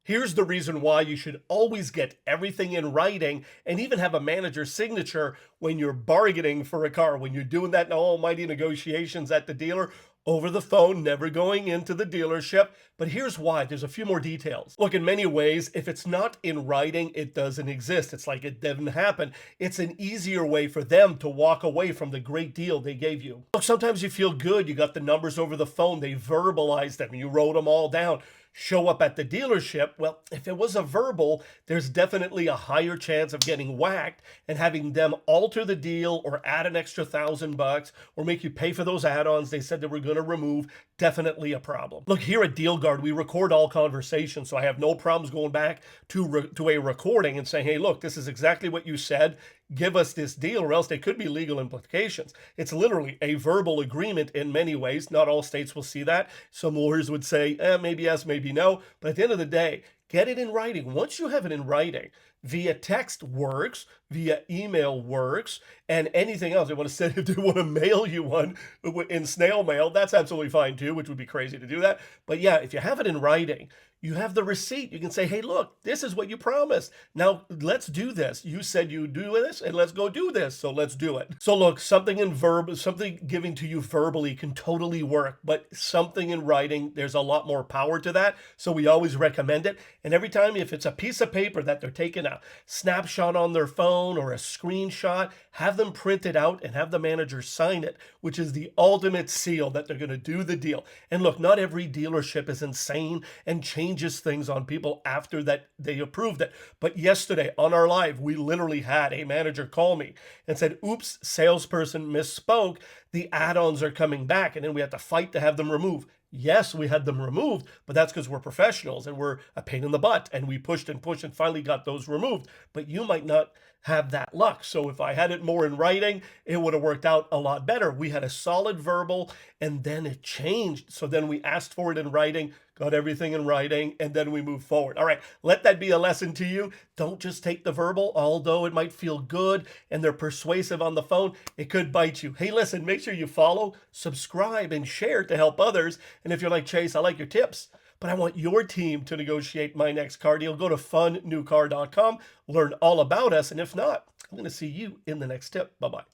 Here's the reason why you should always get everything in writing and even have a manager's signature when you're bargaining for a car. When you're doing that almighty negotiations at the dealer, over the phone, never going into the dealership. But here's why. There's a few more details. Look, in many ways, if it's not in writing, it doesn't exist. It's like it didn't happen. It's an easier way for them to walk away from the great deal they gave you. Look, sometimes you feel good. You got the numbers over the phone. They verbalized them. You wrote them all down. Show up at the dealership. Well, if it was a verbal, there's definitely a higher chance of getting whacked and having them alter the deal or add an extra $1,000 or make you pay for those add-ons they said they were going to remove. Definitely a problem. Look, here at DealGuard, we record all conversations, so I have no problems going back to a recording and saying, hey, look, this is exactly what you said. Give us this deal, or else there could be legal implications. It's literally a verbal agreement in many ways. Not all states will see that. Some lawyers would say, maybe yes, maybe no. But at the end of the day, get it in writing. Once you have it in writing, via text works, via email works, and anything else. They want to send, if they want to mail you one in snail mail, that's absolutely fine too, which would be crazy to do that. But yeah, if you have it in writing, you have the receipt. You can say, hey, look, this is what you promised. Now let's do this. You said you do this, and let's go do this. So let's do it. So look, something in something giving to you verbally can totally work, but something in writing, there's a lot more power to that. So we always recommend it. And every time, if it's a piece of paper that they're taking a snapshot on their phone or a screenshot, have them print it out and have the manager sign it, which is the ultimate seal that they're going to do the deal. And look, not every dealership is insane and changes things on people after that they approved it. But yesterday on our live, we literally had a manager call me and said, oops, salesperson misspoke. The add-ons are coming back. And then we had to fight to have them removed. Yes, we had them removed, but that's because we're professionals and we're a pain in the butt. And we pushed and pushed and finally got those removed. But you might not have that luck. So if I had it more in writing, it would have worked out a lot better. We had a solid verbal and then it changed. So then we asked for it in writing, got everything in writing, and then we move forward. All right, let that be a lesson to you. Don't just take the verbal, although it might feel good and they're persuasive on the phone, it could bite you. Hey, listen, make sure you follow, subscribe, and share to help others. And if you're like, Chase, I like your tips, but I want your team to negotiate my next car deal, go to funnewcar.com, learn all about us. And if not, I'm going to see you in the next tip. Bye-bye.